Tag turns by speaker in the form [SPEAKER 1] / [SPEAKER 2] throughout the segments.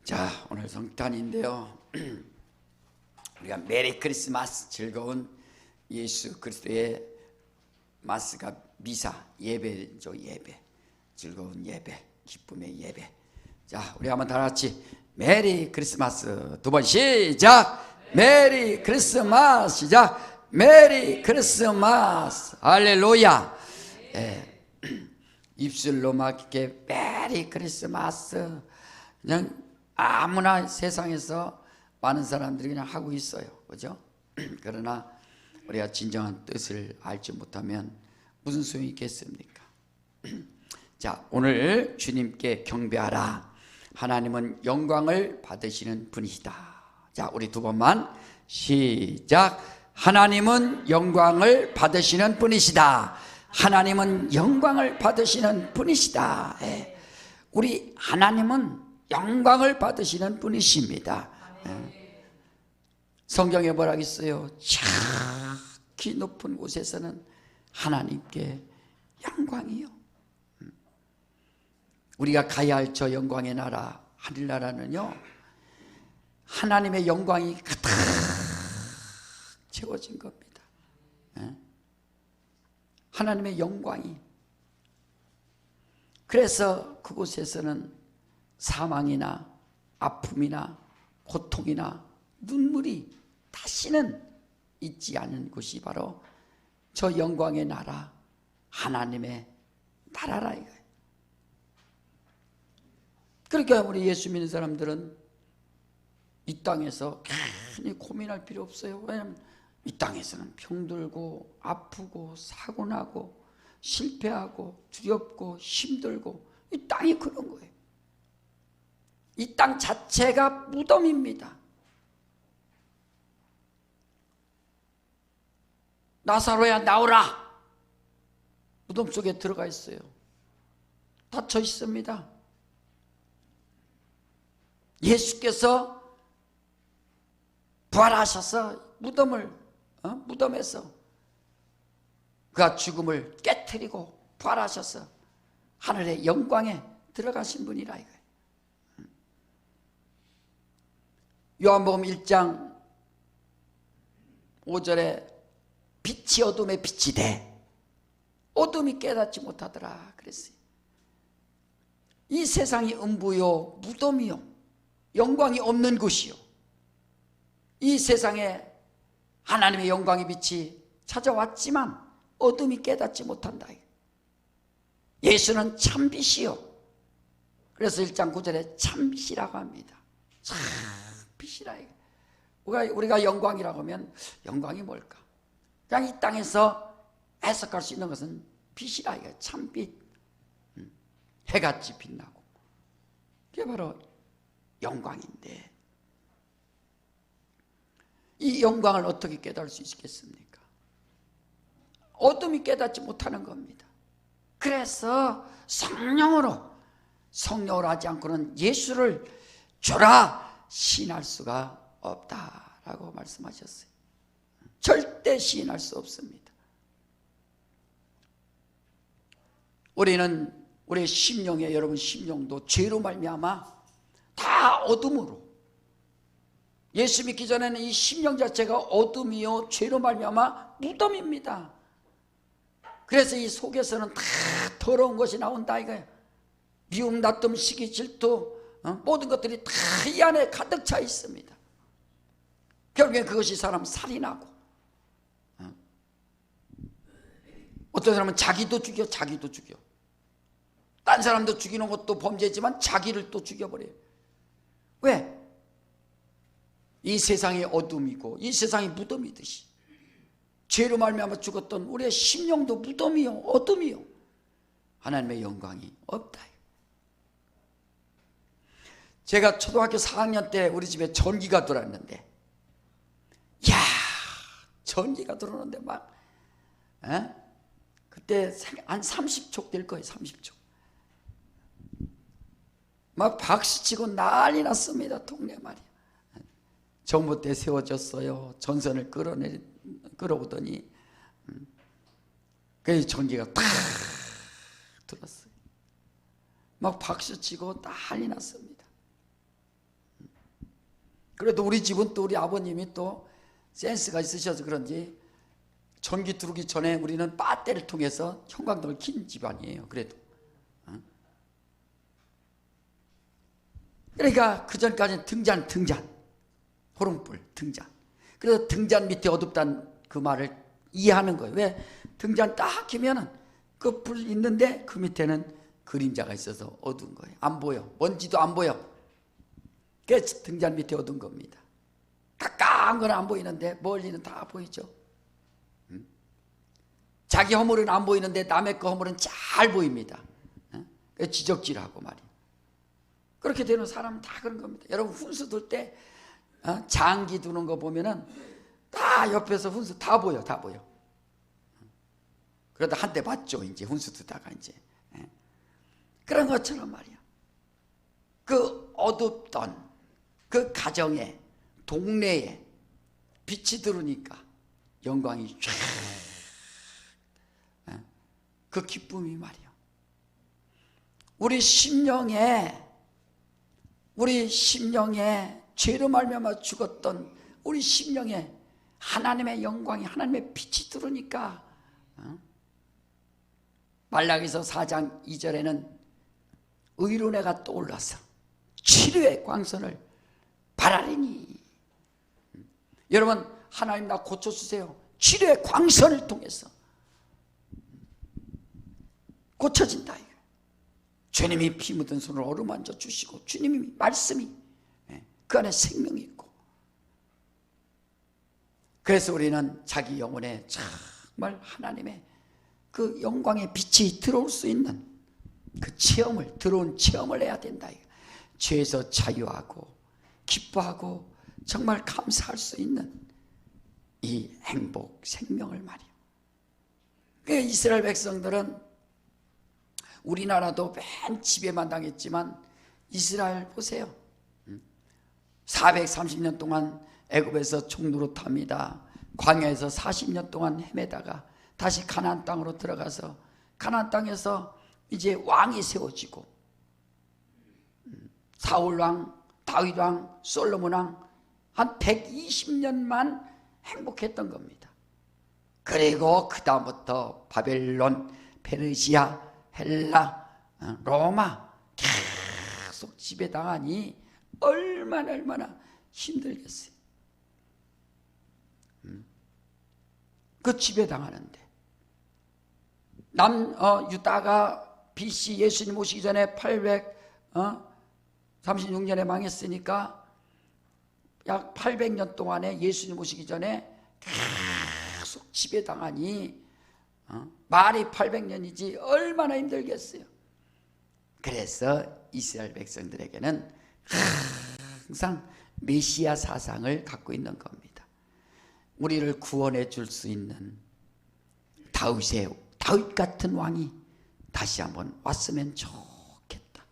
[SPEAKER 1] 자, 오늘 성탄인데요. 우리가 메리 크리스마스, 즐거운 예수 그리스도의 마스가 미사, 예배죠. 예배, 즐거운 예배, 기쁨의 예배. 자, 우리 한번 다 같이 메리 크리스마스 두 번 시작. 메리 크리스마스 시작. 메리 크리스마스. 할렐루야. 입술로 막 이렇게 메리 크리스마스 그냥 아무나 세상에서 많은 사람들이 그냥 하고 있어요. 그죠? 그러나 우리가 진정한 뜻을 알지 못하면 무슨 소용이 있겠습니까? 자, 오늘 주님께 경배하라. 하나님은 영광을 받으시는 분이시다. 자, 우리 두 번만 시작. 하나님은 영광을 받으시는 분이시다. 하나님은 영광을 받으시는 분이시다. 우리 하나님은 영광을 받으시는 분이십니다. 성경에 뭐라고 있어요? 지극히 높은 곳에서는 하나님께 영광이요. 우리가 가야 할 저 영광의 나라, 하늘나라는요, 하나님의 영광이 가득 채워진 겁니다. 하나님의 영광이. 그래서 그곳에서는 사망이나 아픔이나 고통이나 눈물이 다시는 있지 않은 곳이 바로 저 영광의 나라, 하나님의 나라라 이거예요. 그러니까 우리 예수 믿는 사람들은 이 땅에서 괜히 고민할 필요 없어요. 왜냐하면 이 땅에서는 병들고 아프고 사고나고 실패하고 두렵고 힘들고 이 땅이 그런 거예요. 이 땅 자체가 무덤입니다. 나사로야 나오라. 무덤 속에 들어가 있어요. 닫혀 있습니다. 예수께서 부활하셔서 무덤에서 그가 죽음을 깨트리고 부활하셔서 하늘의 영광에 들어가신 분이라 이거예요. 요한복음 1장 5절에 빛이 어둠에 빛이 돼 어둠이 깨닫지 못하더라 그랬어요. 이 세상이 음부요 무덤이요 영광이 없는 곳이요, 이 세상에 하나님의 영광의 빛이 찾아왔지만 어둠이 깨닫지 못한다. 예수는 참빛이요. 그래서 1장 9절에 참빛이라고 합니다. 참빛이라. 우리가 영광이라고 하면 영광이 뭘까? 그냥 이 땅에서 해석할 수 있는 것은 빛이라. 참빛, 해같이 빛나고 그게 바로 영광인데, 이 영광을 어떻게 깨달을 수 있겠습니까? 어둠이 깨닫지 못하는 겁니다. 그래서 성령으로 하지 않고는 예수를 주라 시인할 수가 없다라고 말씀하셨어요. 절대 시인할 수 없습니다. 우리는 우리의 심령에, 여러분 심령도 죄로 말미암아 다 어둠으로, 예수 믿기 전에는 이 심령 자체가 어둠이요 죄로 말미암아 무덤입니다. 그래서 이 속에서는 다 더러운 것이 나온다 이거예요. 미움, 다툼, 시기, 질투, 모든 것들이 다 이 안에 가득 차 있습니다. 결국엔 그것이 사람 살인하고, 어떤 사람은 자기도 죽여. 딴 사람도 죽이는 것도 범죄지만 자기를 또 죽여버려요. 왜? 이 세상이 어둠이고 이 세상이 무덤이듯이 죄로 말미암아 죽었던 우리의 심령도 무덤이요 어둠이요 하나님의 영광이 없다. 제가 초등학교 4학년 때 우리 집에 전기가 들어왔는데, 이야, 전기가 들어오는데 막 그때 한 30초 될 거예요. 30초 막 박수치고 난리 났습니다. 동네 말이야. 전봇대 세워졌어요. 전선을 끌어오더니 그 전기가 탁 들었어요. 막 박수치고 난리 났습니다. 그래도 우리 집은 또 우리 아버님이 또 센스가 있으셔서 그런지 전기 들어오기 전에 우리는 배터리를 통해서 형광등을 킨 집안이에요. 그래도 그러니까 그 전까지는 등잔 호롱불 등잔. 그래서 등잔 밑에 어둡다는 그 말을 이해하는 거예요. 왜? 등잔 딱 켜면은 그 불 있는데 그 밑에는 그림자가 있어서 어두운 거예요. 안 보여. 먼지도 안 보여. 그래서 등잔 밑에 어두운 겁니다. 가까운 건 안 보이는데 멀리는 다 보이죠. 자기 허물은 안 보이는데 남의 거 허물은 잘 보입니다. 지적질하고 말이에요. 그렇게 되는 사람은 다 그런 겁니다. 여러분 훈수 둘 때 장기 두는 거 보면은 다 옆에서 훈수 다 보여. 그러다 한 대 맞죠. 이제 훈수 두다가 이제 그런 것처럼 말이야. 그 어둡던 그 가정에 동네에 빛이 들어오니까 영광이 쫙 그 기쁨이 말이야. 우리 심령에 죄로 말미암아 죽었던 우리 심령에 하나님의 영광이 하나님의 빛이 들어오니까 말라기서 4장 2절에는 의로내가 떠올라서 치료의 광선을 바라리니. 여러분 하나님 나 고쳐주세요. 치료의 광선을 통해서 고쳐진다. 주님이 피 묻은 손을 어루만져 주시고 주님이 말씀이 그 안에 생명이 있고, 그래서 우리는 자기 영혼에 정말 하나님의 그 영광의 빛이 들어올 수 있는 그 체험을, 들어온 체험을 해야 된다. 죄에서 자유하고 기뻐하고 정말 감사할 수 있는 이 행복, 생명을 말이야. 이스라엘 백성들은 우리나라도 맨 지배만 당했지만 이스라엘 보세요. 430년 동안 애굽에서 종노릇합니다. 광야에서 40년 동안 헤매다가 다시 가나안 땅으로 들어가서 가나안 땅에서 이제 왕이 세워지고 사울 왕, 다윗 왕, 솔로몬 왕 한 120년만 행복했던 겁니다. 그리고 그 다음부터 바벨론, 페르시아, 헬라, 로마 계속 지배당하니 얼마나 힘들겠어요. 그 지배당하는데 유다가 BC 예수님 오시기 전에 836년에 망했으니까 약 800년 동안에 예수님 오시기 전에 계속 지배당하니 말이 800년이지 얼마나 힘들겠어요. 그래서 이스라엘 백성들에게는 항상 메시아 사상을 갖고 있는 겁니다. 우리를 구원해 줄 수 있는 다윗 같은 왕이 다시 한번 왔으면 좋겠다.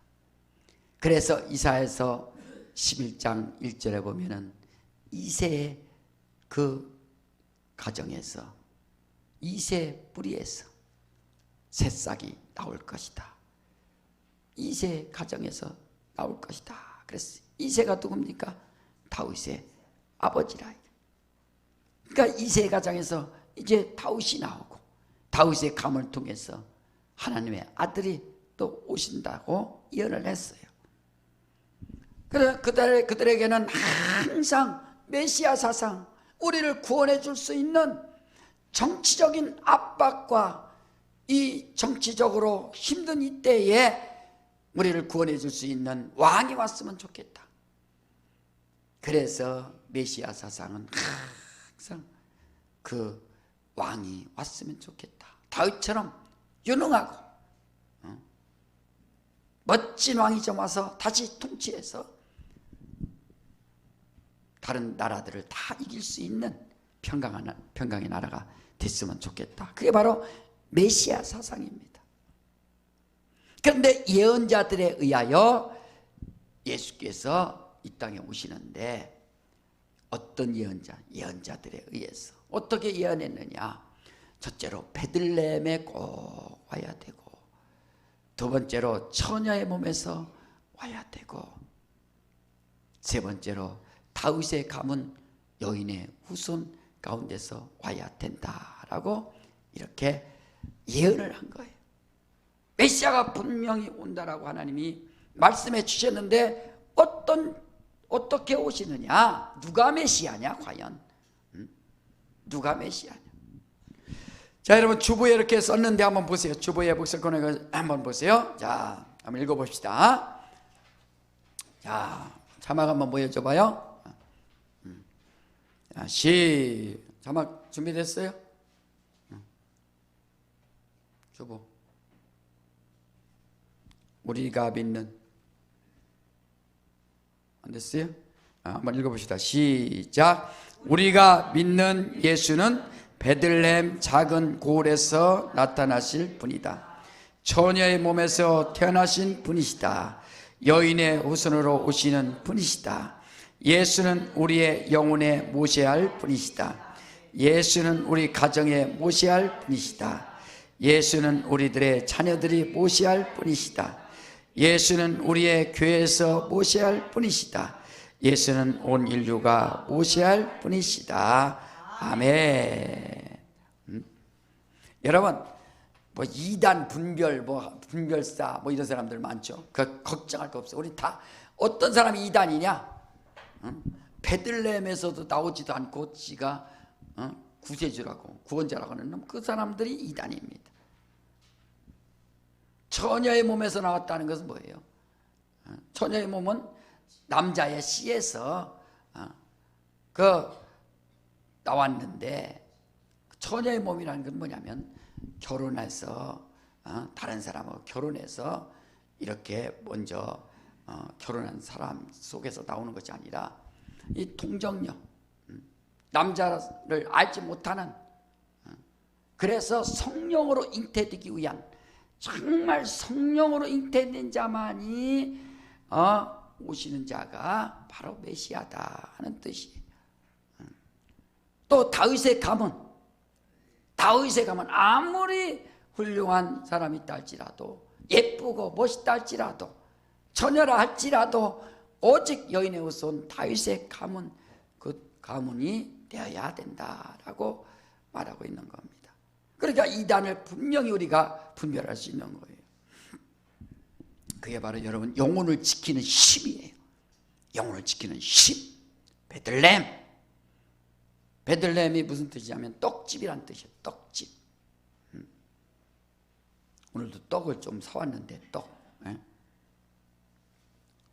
[SPEAKER 1] 그래서 이사야서 11장 1절에 보면은 이새의 그 가정에서, 이새 뿌리에서 새싹이 나올 것이다. 이새 가정에서 나올 것이다. 그래서 이새가 누굽니까? 다윗의 아버지라. 그러니까 이새 가정에서 이제 다윗이 나오고 다윗의 감을 통해서 하나님의 아들이 또 오신다고 예언을 했어요. 그래서 그들에게는 항상 메시아 사상, 우리를 구원해 줄 수 있는 정치적인 압박과 이 정치적으로 힘든 이때에 우리를 구원해 줄 수 있는 왕이 왔으면 좋겠다. 그래서 메시아 사상은 항상 그 왕이 왔으면 좋겠다. 다윗처럼 유능하고 멋진 왕이 좀 와서 다시 통치해서 다른 나라들을 다 이길 수 있는 평강의 나라가 됐으면 좋겠다. 그게 바로 메시아 사상입니다. 그런데 예언자들에 의하여 예수께서 이 땅에 오시는데 어떤 예언자들에 의해서 어떻게 예언했느냐? 첫째로 베들레헴에 꼭 와야 되고, 두 번째로 처녀의 몸에서 와야 되고, 세 번째로 다윗의 가문 여인의 후손 가운데서 와야 된다라고 이렇게 예언을 한 거예요. 메시아가 분명히 온다라고 하나님이 말씀해 주셨는데 어떻게 오시느냐? 누가 메시아냐 과연? 누가 메시아냐? 자, 여러분 주보에 이렇게 썼는데 한번 보세요. 주보에 복습권에 한번 보세요. 자, 한번 읽어봅시다. 자, 자막 한번 보여줘 봐요. 자, 자막 준비됐어요? 주보. 우리가 믿는, 안 됐어요? 한번 읽어봅시다. 시작. 우리가 믿는 예수는 베들레헴 작은 고을에서 나타나실 분이다. 처녀의 몸에서 태어나신 분이시다. 여인의 후손으로 오시는 분이시다. 예수는 우리의 영혼에 모셔할 분이시다. 예수는 우리 가정에 모셔할 분이시다. 예수는 우리들의 자녀들이 모셔할 분이시다. 예수는 우리의 교회에서 모셔할 분이시다. 예수는 온 인류가 모셔할 분이시다. 아멘. 여러분, 뭐 이단 분별, 분별사 이런 사람들 많죠. 그 걱정할 거 없어. 우리 다 어떤 사람이 이단이냐? 베들레헴에서도 나오지도 않고 지가 구세주라고 구원자라고 하는 놈, 그 사람들이 이단입니다. 처녀의 몸에서 나왔다는 것은 뭐예요? 처녀의 몸은 남자의 씨에서 나왔는데, 처녀의 몸이라는 건 뭐냐면 결혼해서 다른 사람하고 결혼해서 이렇게 먼저 결혼한 사람 속에서 나오는 것이 아니라 이 동정녀, 남자를 알지 못하는, 그래서 성령으로 잉태되기 위한, 정말 성령으로 잉태된 자만이 오시는 자가 바로 메시아다 하는 뜻이에요. 또 다윗의 가문 아무리 훌륭한 사람이 있다 할지라도, 예쁘고 멋있다 할지라도, 처녀라 할지라도 오직 여인의 후손 다윗의 가문, 그 가문이 되어야 된다라고 말하고 있는 겁니다. 그러니까 이단을 분명히 우리가 분별할 수 있는 거예요. 그게 바로 여러분 영혼을 지키는 힘이에요. 영혼을 지키는 힘. 베들레헴이 무슨 뜻이냐면 떡집이란 뜻이에요. 떡집. 오늘도 떡을 좀 사왔는데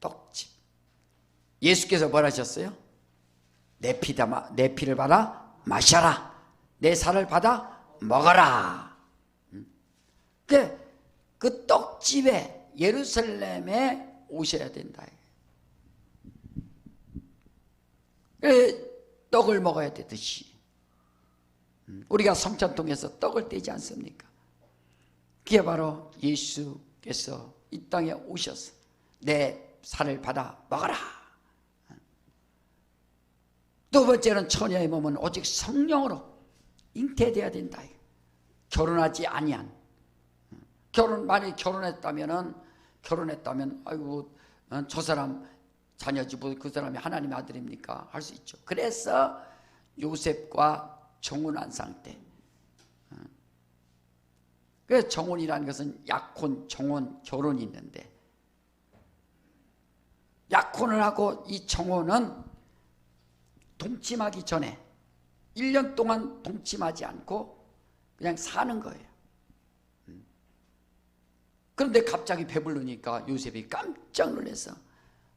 [SPEAKER 1] 떡집. 예수께서 뭐라 하셨어요? 내 피를 받아 마셔라. 내 살을 받아 먹어라. 그 떡집에, 예루살렘에 오셔야 된다. 떡을 먹어야 되듯이 우리가 성찬통에서 떡을 떼지 않습니까? 그게 바로 예수께서 이 땅에 오셔서 내 살을 받아 먹어라. 두 번째는 처녀의 몸은 오직 성령으로 잉태돼야 된다. 결혼하지 아니한, 만약에 결혼했다면 아이고 저 사람 자녀지 뭐 그 사람이 하나님의 아들입니까? 할 수 있죠. 그래서 요셉과 정혼한 상태. 그래서 정혼이라는 것은 약혼, 정혼, 결혼이 있는데, 약혼을 하고 이 정혼은 동침하기 전에 1년 동안 동침하지 않고 그냥 사는 거예요. 그런데 갑자기 배부르니까 요셉이 깜짝 놀라서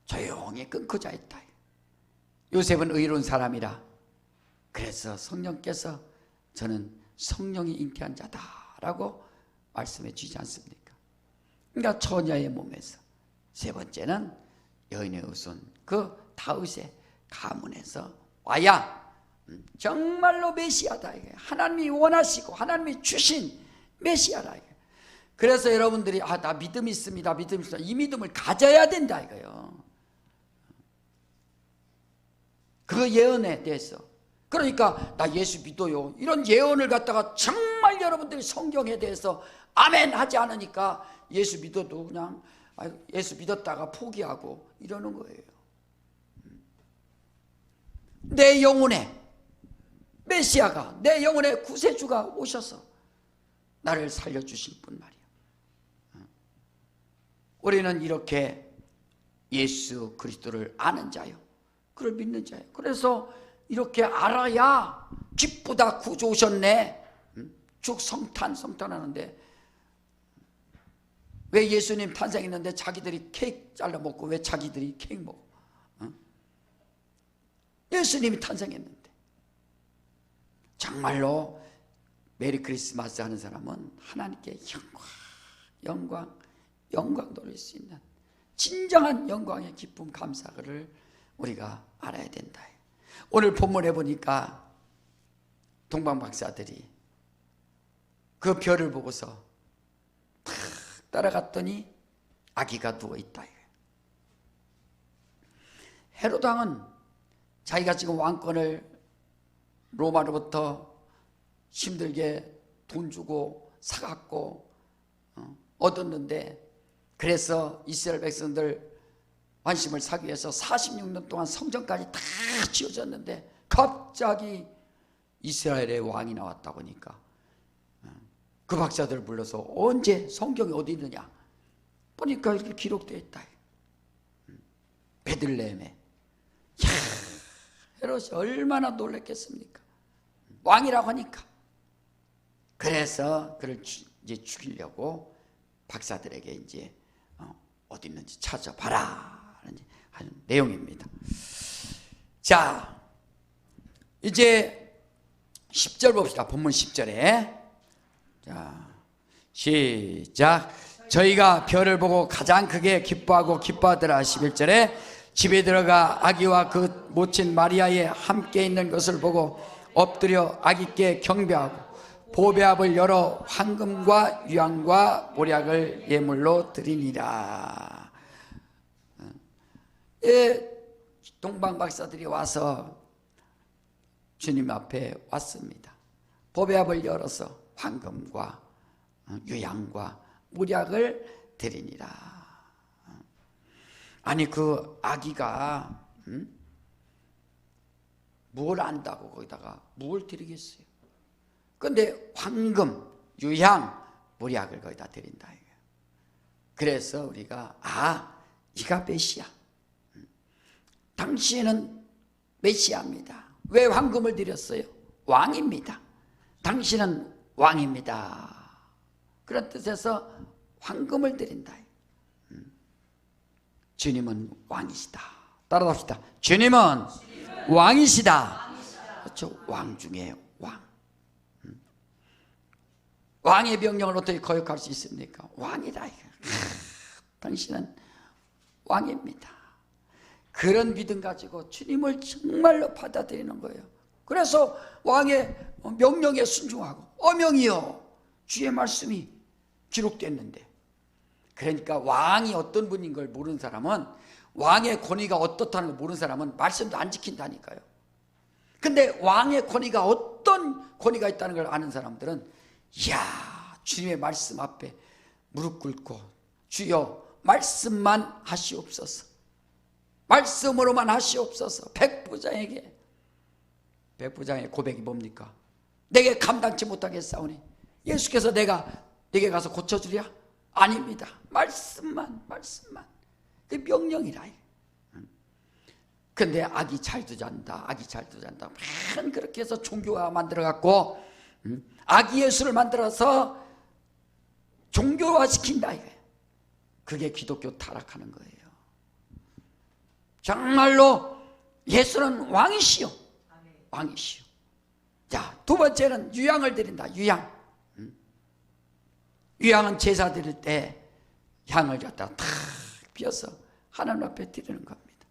[SPEAKER 1] 조용히 끊고 자있다. 요셉은 의로운 사람이라 그래서 성령께서 저는 성령이 잉태한 자다라고 말씀해 주지 않습니까? 그러니까 처녀의 몸에서, 세 번째는 여인의 후손, 그 다윗의 가문에서 와야 정말로 메시아다. 하나님이 원하시고 하나님이 주신 메시아다. 그래서 여러분들이 나 믿음이 있습니다. 이 믿음을 가져야 된다 이거요. 그 예언에 대해서. 그러니까 나 예수 믿어요, 이런 예언을 갖다가 정말 여러분들이 성경에 대해서 아멘 하지 않으니까 예수 믿어도 그냥 예수 믿었다가 포기하고 이러는 거예요. 내 영혼의 메시아가, 내 영혼의 구세주가 오셔서 나를 살려주신 분 말이야. 우리는 이렇게 예수 그리스도를 아는 자요, 그를 믿는 자요. 그래서 이렇게 알아야 기쁘다, 구주 오셨네, 쭉 성탄하는데, 왜 예수님 탄생했는데 자기들이 케이크 잘라 먹고 왜 자기들이 케이크 먹어? 예수님이 탄생했는데. 정말로 메리 크리스마스 하는 사람은 하나님께 영광 돌릴 수 있는 진정한 영광의 기쁨, 감사를 우리가 알아야 된다. 오늘 본문에 보니까 동방 박사들이 그 별을 보고서 탁 따라갔더니 아기가 누워있다. 헤로드 왕은 자기가 지금 왕권을 로마로부터 힘들게 돈 주고 사갖고 얻었는데, 그래서 이스라엘 백성들 관심을 사기 위해서 46년 동안 성전까지 다 지어졌는데 갑자기 이스라엘의 왕이 나왔다 보니까 그 박사들을 불러서 언제 성경이 어디 있느냐 보니까 이렇게 기록되어 있다. 베들레헴에. 헤롯이 얼마나 놀랐겠습니까? 왕이라고 하니까. 그래서 그를 이제 죽이려고 박사들에게 이제 어디 있는지 찾아봐라 하는 내용입니다. 자, 이제 10절 봅시다. 본문 10절에. 자, 시작. 저희가 별을 보고 가장 크게 기뻐하고 기뻐하더라. 11절에 집에 들어가 아기와 그 모친 마리아의 함께 있는 것을 보고 엎드려 아기께 경배하고 보배압을 열어 황금과 유향과 모략을 예물로 드리니라. 동방 박사들이 와서 주님 앞에 왔습니다. 보배압을 열어서 황금과 유향과 모략을 드리니라. 아니 그 아기가 뭘 안다고 거기다가 뭘 드리겠어요? 근데 황금, 유향, 모략을 거기다 드린다. 그래서 우리가 이가 메시아, 당신은 메시아입니다. 왜 황금을 드렸어요? 왕입니다. 당신은 왕입니다. 그런 뜻에서 황금을 드린다. 주님은 왕이시다. 따라합시다. 주님은 왕이시다. 그렇죠. 왕 중에 왕. 왕의 명령을 어떻게 거역할 수 있습니까? 왕이다. 당신은 왕입니다. 그런 믿음 가지고 주님을 정말로 받아들이는 거예요. 그래서 왕의 명령에 순종하고 어명이요 주의 말씀이 기록됐는데, 그러니까 왕이 어떤 분인 걸 모르는 사람은, 왕의 권위가 어떻다는 걸 모르는 사람은 말씀도 안 지킨다니까요. 근데 왕의 권위가 어떤 권위가 있다는 걸 아는 사람들은 이야, 주님의 말씀 앞에 무릎 꿇고 주여 말씀만 하시옵소서, 말씀으로만 하시옵소서. 백부장의 고백이 뭡니까? 내게 감당치 못하겠사오니 예수께서 내게 가서 고쳐주랴? 아닙니다. 말씀만. 그 명령이라. 근데 아기 잘도 잔다. 맨 그렇게 해서 종교가 만들어갖고 아기 예수를 만들어서 종교화시킨다. 그게 기독교 타락하는 거예요. 정말로 예수는 왕이시오. 왕이시오. 자, 두 번째는 유향을 드린다. 유향은 제사 드릴 때 향을 갖다가 탁 피워서 하나님 앞에 드리는 겁니다.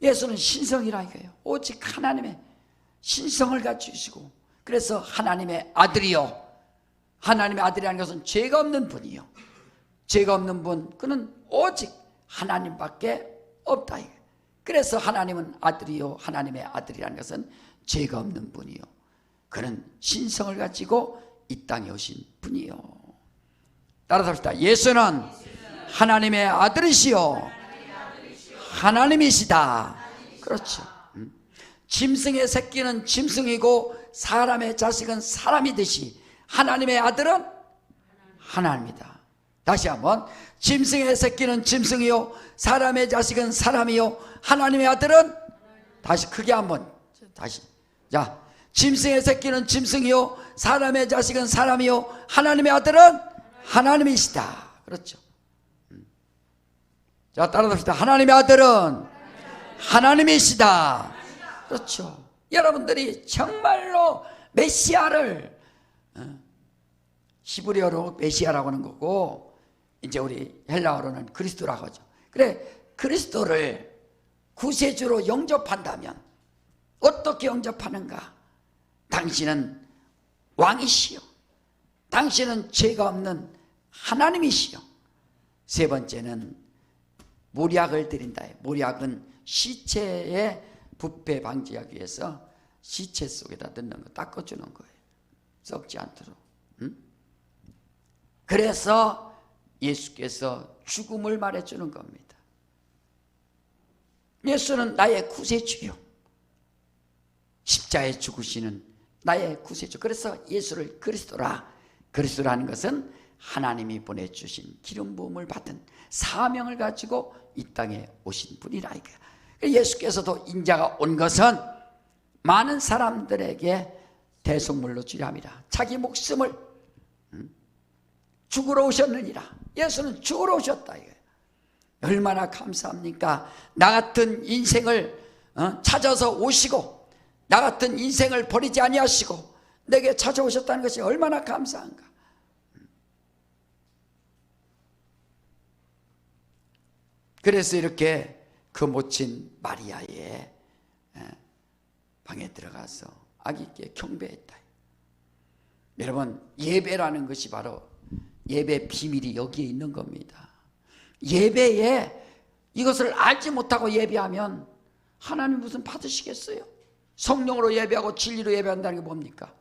[SPEAKER 1] 예수는 신성이라 이거예요. 오직 하나님의 신성을 갖추시고, 그래서 하나님의 아들이요, 하나님의 아들이라는 것은 죄가 없는 분이요, 죄가 없는 분, 그는 오직 하나님밖에 없다. 그래서 하나님은 아들이요, 하나님의 아들이라는 것은 죄가 없는 분이요, 그는 신성을 가지고 이 땅에 오신 분이요. 따라서 합시다. 예수는 하나님의 아들이시요 하나님이시다. 그렇죠. 짐승의 새끼는 짐승이고 사람의 자식은 사람이듯이 하나님의 아들은 하나님이다. 다시 한번, 짐승의 새끼는 짐승이요 사람의 자식은 사람이요 하나님의 아들은, 다시 크게 한번, 다시, 자, 짐승의 새끼는 짐승이요 사람의 자식은 사람이요 하나님의 아들은 하나님이시다. 그렇죠. 자, 따라합시다. 하나님의 아들은 하나님이시다. 그렇죠. 여러분들이 정말로 메시아를, 히브리어로 메시아라고 하는 거고 이제 우리 헬라어로는 그리스도라고 하죠. 그래, 그리스도를 구세주로 영접한다면 어떻게 영접하는가? 당신은 왕이시요, 당신은 죄가 없는 하나님이시요, 세 번째는 몰약을 드린다. 몰약은 시체의 부패 방지하기 위해서 시체 속에다 넣는 거, 닦아주는 거예요. 썩지 않도록. 그래서 예수께서 죽음을 말해주는 겁니다. 예수는 나의 구세주요, 십자가에 죽으시는 나의 구세주. 그래서 예수를 그리스도라. 그리스도라는 것은 하나님이 보내주신 기름 부음을 받은 사명을 가지고 이 땅에 오신 분이라 이거야. 예수께서도 인자가 온 것은 많은 사람들에게 대속물로 주려 함이라. 자기 목숨을 죽으러 오셨느니라. 예수는 죽으러 오셨다 이거야. 얼마나 감사합니까? 나 같은 인생을 찾아서 오시고 나 같은 인생을 버리지 아니하시고 내게 찾아오셨다는 것이 얼마나 감사한가. 그래서 이렇게 그 모친 마리아의 방에 들어가서 아기께 경배했다. 여러분, 예배라는 것이 바로 예배 비밀이 여기에 있는 겁니다. 예배에 이것을 알지 못하고 예배하면 하나님 무슨 받으시겠어요? 성령으로 예배하고 진리로 예배한다는 게 뭡니까?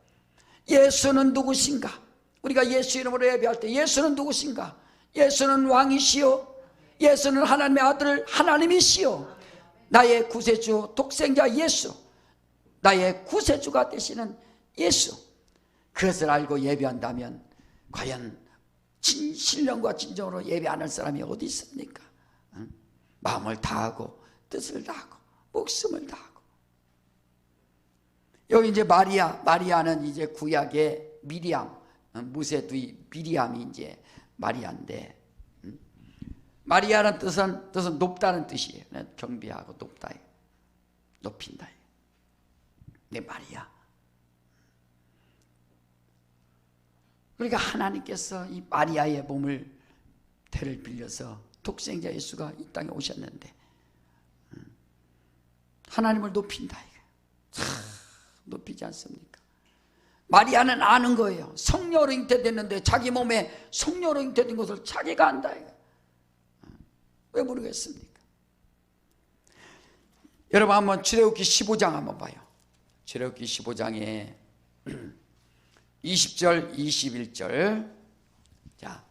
[SPEAKER 1] 예수는 누구신가? 우리가 예수 이름으로 예배할 때 예수는 누구신가? 예수는 왕이시요, 예수는 하나님의 아들 하나님이시요, 나의 구세주 독생자 예수, 나의 구세주가 되시는 예수. 그것을 알고 예배한다면 과연 신령과 진정으로 예배 안 할 사람이 어디 있습니까? 마음을 다하고 뜻을 다하고 목숨을 다하고. 여기 이제 마리아는 이제 구약의 미리암, 무세 두이 미리암이 이제 마리아인데, 마리아는 뜻은 높다는 뜻이에요. 경배하고 높다, 높인다. 네, 마리아. 그러니까 하나님께서 이 마리아의 몸을 태를 빌려서 독생자 예수가 이 땅에 오셨는데 하나님을 높인다. 높이지 않습니까? 마리아는 아는 거예요. 성령으로 잉태됐는데 자기 몸에 성령으로 잉태된 것을 자기가 안다. 왜 모르겠습니까? 여러분 한번 출애굽기 15장 한번 봐요. 출애굽기 15장에 20절 21절. 자,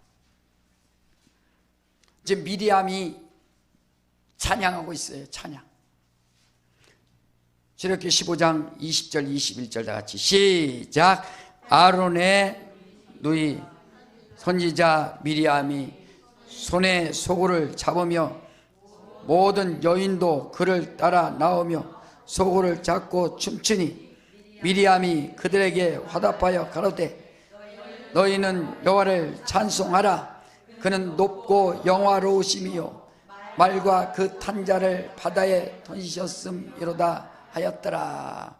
[SPEAKER 1] 이제 미리암이 찬양하고 있어요. 찬양. 출애굽기 15장 20절 21절 다 같이 시작. 아론의 누이 선지자 미리암이 손에 소고를 잡으며 모든 여인도 그를 따라 나오며 소고를 잡고 춤추니 미리암이 그들에게 화답하여 가로되 너희는 여호와를 찬송하라. 그는 높고 영화로우심이요 말과 그 탄자를 바다에 던지셨음이로다 하였더라.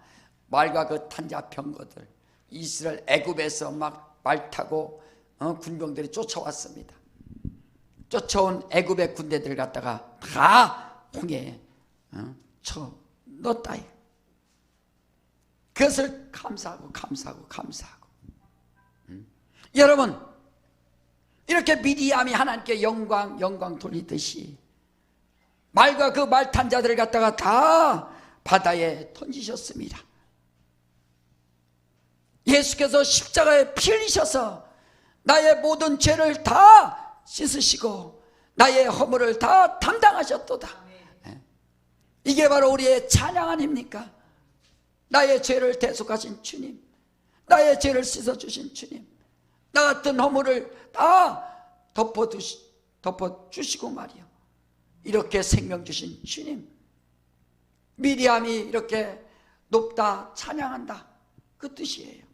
[SPEAKER 1] 말과 그 탄자 병거들, 이스라엘 애굽에서 막 말 타고 군병들이 쫓아왔습니다. 쫓아온 애굽의 군대들을 갖다가 다 홍해에 쳐 넣었다. 그것을 감사하고 여러분, 이렇게 미리암이 하나님께 영광 돌리듯이 말과 그 말 탄 자들을 갖다가 다 바다에 던지셨습니다. 예수께서 십자가에 피 흘리셔서 나의 모든 죄를 다 씻으시고 나의 허물을 다 담당하셨도다. 이게 바로 우리의 찬양 아닙니까? 나의 죄를 대속하신 주님, 나의 죄를 씻어주신 주님, 나 같은 허물을 다 덮어주시고 말이요, 이렇게 생명 주신 주님, 미리암이 이렇게 높다 찬양한다, 그 뜻이에요.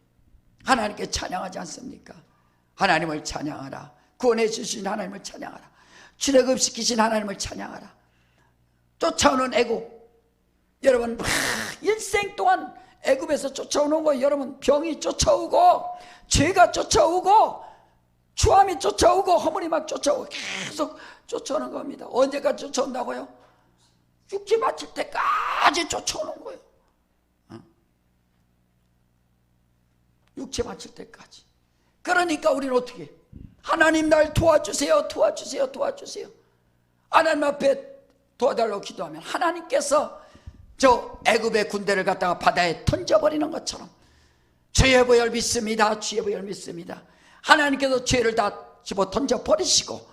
[SPEAKER 1] 하나님께 찬양하지 않습니까? 하나님을 찬양하라. 구원해 주신 하나님을 찬양하라. 출애굽시키신 하나님을 찬양하라. 쫓아오는 애굽, 여러분 일생 동안 애굽에서 쫓아오는 거, 여러분 병이 쫓아오고 죄가 쫓아오고 추함이 쫓아오고 허물이 막 쫓아오고 계속 쫓아오는 겁니다. 언제까지 쫓아온다고요? 육체 마칠 때까지 쫓아오는 거예요. 육체 마칠 때까지. 그러니까 우리는 어떻게, 하나님 날 도와주세요, 도와주세요, 도와주세요. 하나님 앞에 도와달라고 기도하면 하나님께서 저 애굽의 군대를 갖다가 바다에 던져버리는 것처럼, 주의 보혈 믿습니다, 주의 보혈 믿습니다. 하나님께서 죄를 다 집어 던져버리시고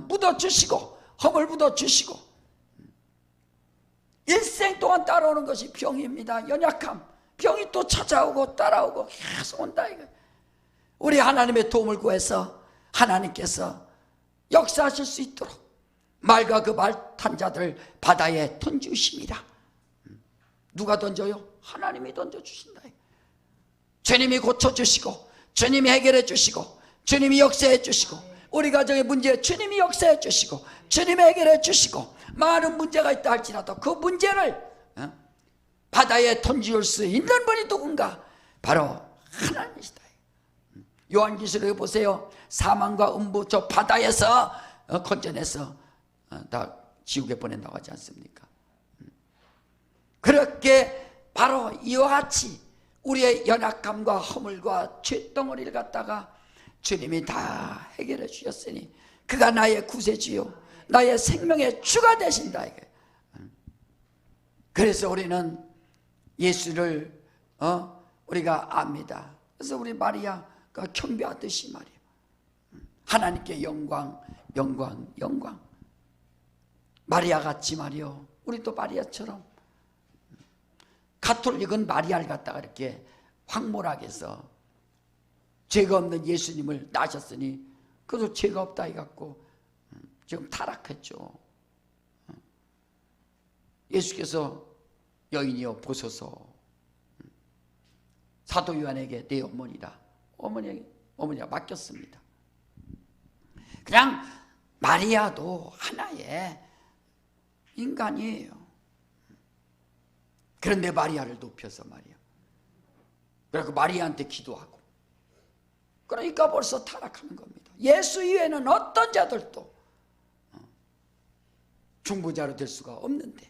[SPEAKER 1] 묻어주시고 허물 묻어주시고, 일생 동안 따라오는 것이 병입니다. 연약함, 병이 또 찾아오고 따라오고 계속 온다 이거. 우리 하나님의 도움을 구해서 하나님께서 역사하실 수 있도록 말과 그 말 탄 자들을 바다에 던지십니다. 누가 던져요? 하나님이 던져주신다. 주님이 고쳐주시고, 주님이 해결해 주시고, 주님이 역사해 주시고, 우리 가정의 문제 주님이 역사해 주시고, 주님이 해결해 주시고, 많은 문제가 있다 할지라도 그 문제를 바다에 던질 수 있는 분이 누군가? 바로 하나님이시다. 요한계시록에 보세요. 사망과 음부 저 바다에서 건져내서 다 지옥에 보낸다고 하지 않습니까? 그렇게 바로 이와 같이 우리의 연약함과 허물과 죄덩어리를 갖다가 주님이 다 해결해 주셨으니 그가 나의 구세주요 나의 생명의 주가 되신다. 그래서 우리는 예수를 우리가 압니다. 그래서 우리 마리아가 경배하듯이 말이에요. 하나님께 영광, 영광, 영광. 마리아 같이 말이요, 우리도 마리아처럼 가톨릭은 마리아를 갖다가 이렇게 황홀하게 해서 죄가 없는 예수님을 낳으셨으니 그래도 죄가 없다 해갖고 지금 타락했죠. 예수께서 여인이여 보소서, 사도 요한에게 내 어머니다, 어머니가 맡겼습니다. 그냥 마리아도 하나의 인간이에요. 그런데 마리아를 높여서 말이야, 그래서 마리아한테 기도하고, 그러니까 벌써 타락하는 겁니다. 예수 이외에는 어떤 자들도 중보자로 될 수가 없는데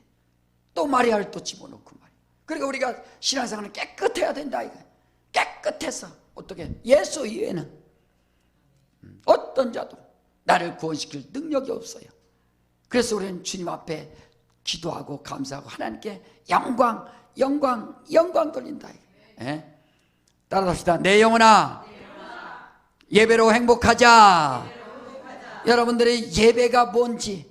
[SPEAKER 1] 또 마리아를 또 집어넣고 말이야. 그러니까 우리가 신앙생활은 깨끗해야 된다 이거. 깨끗해서 어떻게, 예수 이외에는 어떤 자도 나를 구원시킬 능력이 없어요. 그래서 우리는 주님 앞에 기도하고 감사하고 하나님께 영광, 영광, 영광 돌린다. 예? 따라합시다. 내 영혼아, 예배로 행복하자. 여러분들의 예배가 뭔지,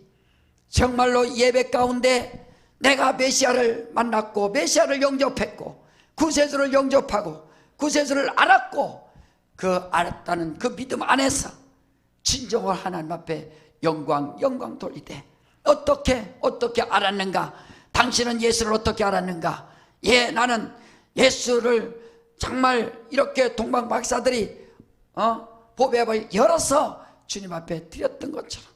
[SPEAKER 1] 정말로 예배 가운데 내가 메시아를 만났고 메시아를 영접했고 구세주를 영접하고 구세주를 알았고 그 알았다는 그 믿음 안에서 진정으로 하나님 앞에 영광, 영광 돌리되, 어떻게 알았는가? 당신은 예수를 어떻게 알았는가? 예, 나는 예수를 정말 이렇게 동방 박사들이 보배를 열어서 주님 앞에 드렸던 것처럼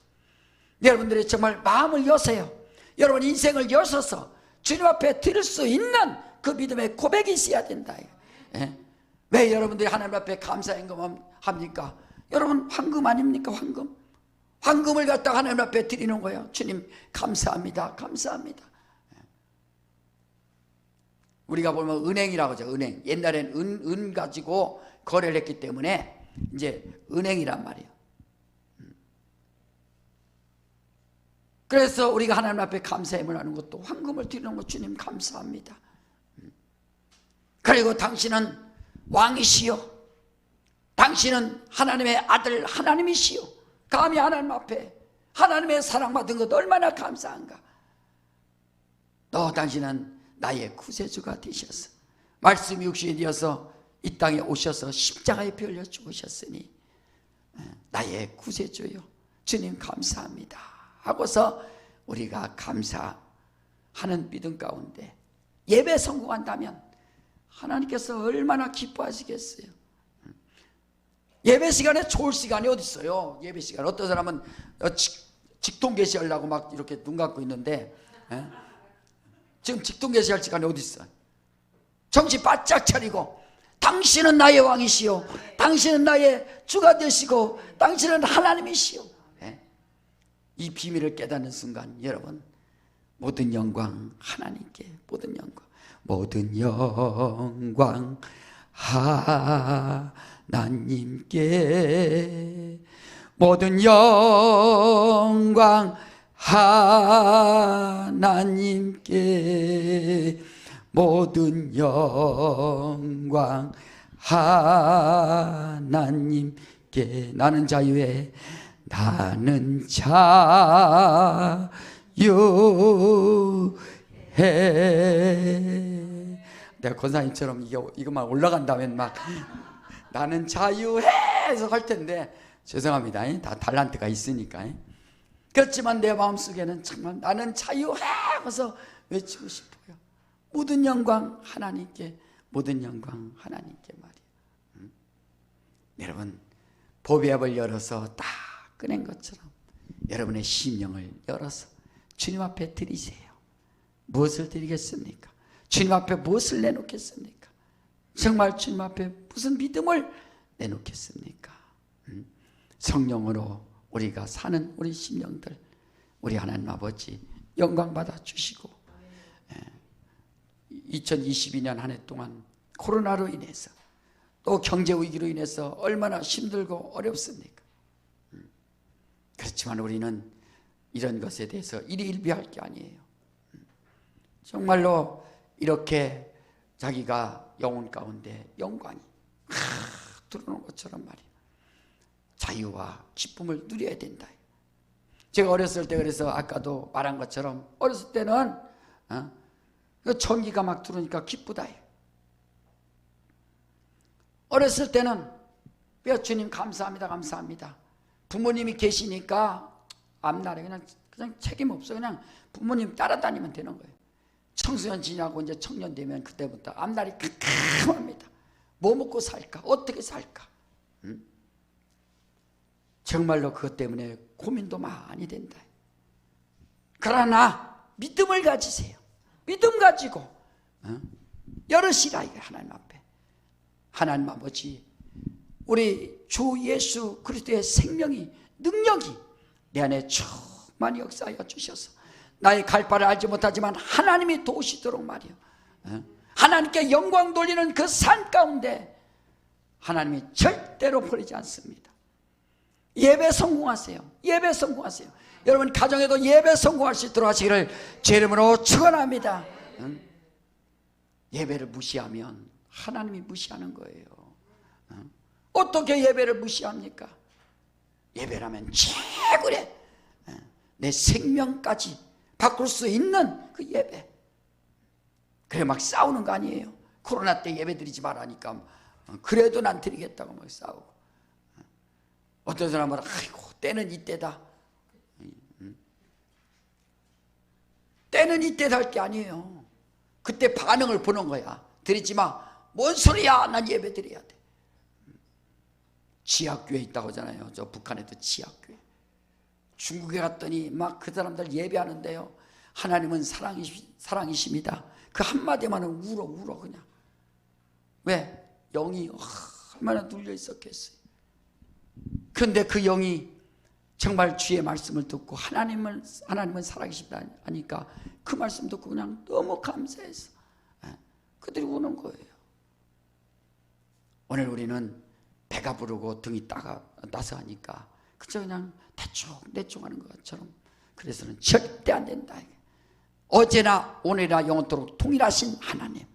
[SPEAKER 1] 여러분들이 정말 마음을 여세요. 여러분 인생을 여셔서 주님 앞에 드릴 수 있는 그 믿음의 고백이 있어야 된다. 예? 왜 여러분들이 하나님 앞에 감사 헌금 합니까? 여러분 황금 아닙니까? 황금? 황금을 갖다가 하나님 앞에 드리는 거예요. 주님 감사합니다, 감사합니다. 우리가 보면 은행이라고 하죠. 은행. 옛날엔 은 가지고 거래를 했기 때문에 이제 은행이란 말이에요. 그래서 우리가 하나님 앞에 감사함을 하는 것도 황금을 드리는 것, 주님 감사합니다. 그리고 당신은 왕이시요, 당신은 하나님의 아들 하나님이시요, 감히 하나님 앞에 하나님의 사랑받은 것 얼마나 감사한가. 또 당신은 나의 구세주가 되셔서 말씀이 육신이 되어서 이 땅에 오셔서 십자가에 피 흘려 죽으셨으니 나의 구세주요 주님 감사합니다 하고서 우리가 감사하는 믿음 가운데 예배 성공한다면 하나님께서 얼마나 기뻐하시겠어요. 예배 시간에 좋을 시간이 어디 있어요. 예배 시간 어떤 사람은 직통 계시하려고 막 이렇게 눈 감고 있는데 지금 직통 계시할 시간이 어디 있어요. 정신 바짝 차리고 당신은 나의 왕이시오, 당신은 나의 주가 되시고 당신은 하나님이시오. 이 비밀을 깨닫는 순간 여러분 모든 영광 하나님께, 모든 영광, 모든 영광 하나님께, 모든 영광 하나님께, 모든 영광 하나님께. 나는 자유해, 나는 자유해. 내가 권사님처럼 이거만 올라간다면 막 나는 자유해 해서 할 텐데 죄송합니다. 다 달란트가 있으니까. 그렇지만 내 마음속에는 정말 나는 자유해 하면서 외치고 싶어요. 모든 영광 하나님께, 모든 영광 하나님께 말이에요. 여러분 보배 앞을 열어서 딱 꺼낸 것처럼 여러분의 심령을 열어서 주님 앞에 드리세요. 무엇을 드리겠습니까? 주님 앞에 무엇을 내놓겠습니까? 정말 주님 앞에 무슨 믿음을 내놓겠습니까? 성령으로 우리가 사는 우리 심령들, 우리 하나님 아버지 영광 받아 주시고 2022년 한 해 동안 코로나로 인해서 또 경제 위기로 인해서 얼마나 힘들고 어렵습니까? 그렇지만 우리는 이런 것에 대해서 일희일비할 게 아니에요. 정말로 이렇게 자기가 영혼 가운데 영광이 들어오는 것처럼 말이에요. 자유와 기쁨을 누려야 된다. 제가 어렸을 때 그래서 아까도 말한 것처럼 어렸을 때는 전기가 막 들어오니까 기쁘다. 어렸을 때는 주님 감사합니다, 감사합니다. 부모님이 계시니까 앞날에 그냥 책임 없어. 그냥 부모님 따라다니면 되는 거예요. 청소년 지나고 이제 청년 되면 그때부터 앞날이 캄캄합니다. 뭐 먹고 살까? 어떻게 살까? 정말로 그것 때문에 고민도 많이 된다. 그러나 믿음을 가지세요. 믿음 가지고 열으시라 이거 하나님 앞에. 하나님 아버지, 우리 주 예수 그리스도의 생명이, 능력이 내 안에 충만히 역사하여 주셔서 나의 갈 바를 알지 못하지만 하나님이 도우시도록 말이요, 하나님께 영광 돌리는 그 산 가운데 하나님이 절대로 버리지 않습니다. 예배 성공하세요. 예배 성공하세요. 여러분 가정에도 예배 성공할 수 있도록 하시기를 제 이름으로 축원합니다. 예배를 무시하면 하나님이 무시하는 거예요. 어떻게 예배를 무시합니까? 예배라면 최고의 내 생명까지 바꿀 수 있는 그 예배. 그래 막 싸우는 거 아니에요. 코로나 때 예배 드리지 말라니까 그래도 난 드리겠다고 막 싸우고. 어떤 사람은 아이고 때는 이때다. 때는 이때다 할 게 아니에요. 그때 반응을 보는 거야. 드리지 마. 뭔 소리야. 난 예배 드려야 돼. 지하교회 있다고 하잖아요. 저 북한에도 지하교회. 중국에 갔더니 막 그 사람들 예배하는데요. 하나님은 사랑이십니다. 그 한마디만은 울어 그냥. 왜? 영이 얼마나 눌려 있었겠어요. 그런데 그 영이 정말 주의 말씀을 듣고 하나님은 살아계십니다 하니까 그 말씀 듣고 그냥 너무 감사해서 그들이 우는 거예요. 오늘 우리는 배가 부르고 등이 따서 하니까 그저 그냥 대충 하는 것처럼, 그래서는 절대 안 된다. 어제나 오늘이나 영원토록 통일하신 하나님,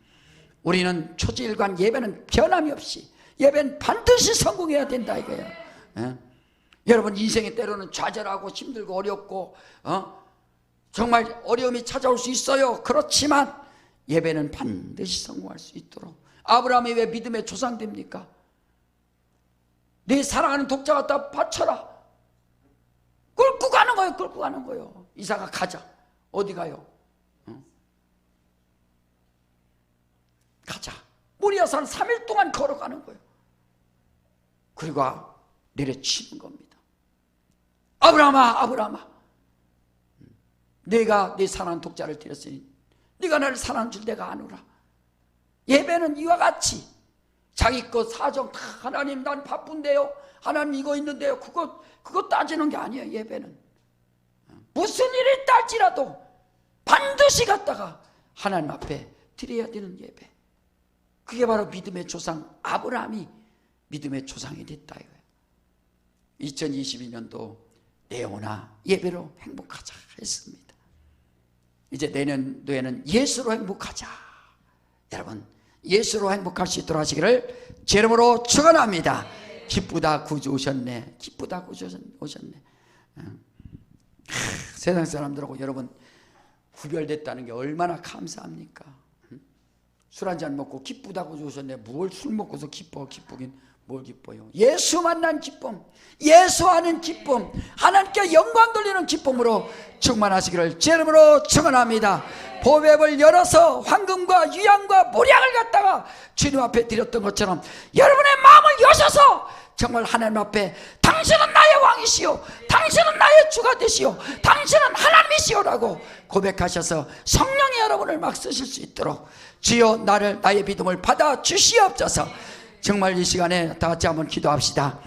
[SPEAKER 1] 우리는 초지일관 예배는 변함이 없이 예배는 반드시 성공해야 된다 이거예요. 여러분 인생의 때로는 좌절하고 힘들고 어렵고 정말 어려움이 찾아올 수 있어요. 그렇지만 예배는 반드시 성공할 수 있도록. 아브라함이 왜 믿음의 조상됩니까? 내 사랑하는 독자 갖다 바쳐라. 끌고 가는 거예요. 끌고 가는 거예요. 이삭아 가자. 어디 가요? 가자. 모리아산 3일 동안 걸어가는 거예요. 그리고 내려치는 겁니다. 아브라함아, 아브라함아, 내가 내 사랑하는 독자를 드렸으니 네가 나를 사랑한 줄 내가 아노라. 예배는 이와 같이 자기 것 사정 다 하나님 난 바쁜데요, 하나님 이거 있는데요, 그거 따지는 게 아니에요. 예배는 무슨 일이 있달지라도 반드시 갔다가 하나님 앞에 드려야 되는 예배. 그게 바로 믿음의 조상 아브라함이 믿음의 조상이 됐다 이거예요. 2022년도 내오나 예배로 행복하자 했습니다. 이제 내년도에는 예수로 행복하자. 여러분 예수로 행복할 수 있도록 하시기를 제 이름으로 축원합니다. 기쁘다 구주 오셨네. 기쁘다 구주 오셨네. 세상 사람들하고 여러분 구별됐다는 게 얼마나 감사합니까? 술 한잔 먹고 기쁘다 구주 오셨네. 뭘 술 먹고서 기쁘긴 뭘 기뻐요. 예수 만난 기쁨, 예수 아는 기쁨, 하나님께 영광 돌리는 기쁨으로 충만하시기를 제 이름으로 축원합니다. 보배를 열어서 황금과 유향과 모략을 갖다가 주님 앞에 드렸던 것처럼 여러분의 마음을 여셔서 정말 하나님 앞에 당신은 나의 왕이시오, 당신은 나의 주가 되시오, 당신은 하나님이시오라고 고백하셔서 성령이 여러분을 막 쓰실 수 있도록 주여 나의 믿음을 받아 주시옵소서. 정말 이 시간에 다 같이 한번 기도합시다.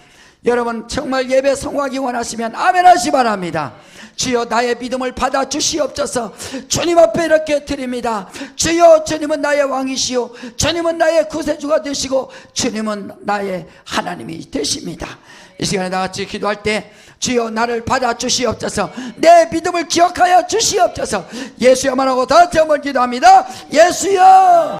[SPEAKER 1] 여러분 정말 예배 성공하기 원하시면 아멘 하시 바랍니다. 주여 나의 믿음을 받아 주시옵소서. 주님 앞에 이렇게 드립니다. 주여 주님은 나의 왕이시오, 주님은 나의 구세주가 되시고 주님은 나의 하나님이 되십니다. 이 시간에 다 같이 기도할 때 주여 나를 받아 주시옵소서. 내 믿음을 기억하여 주시옵소서. 예수야만 하고 다 같이 한번 기도합니다. 예수여.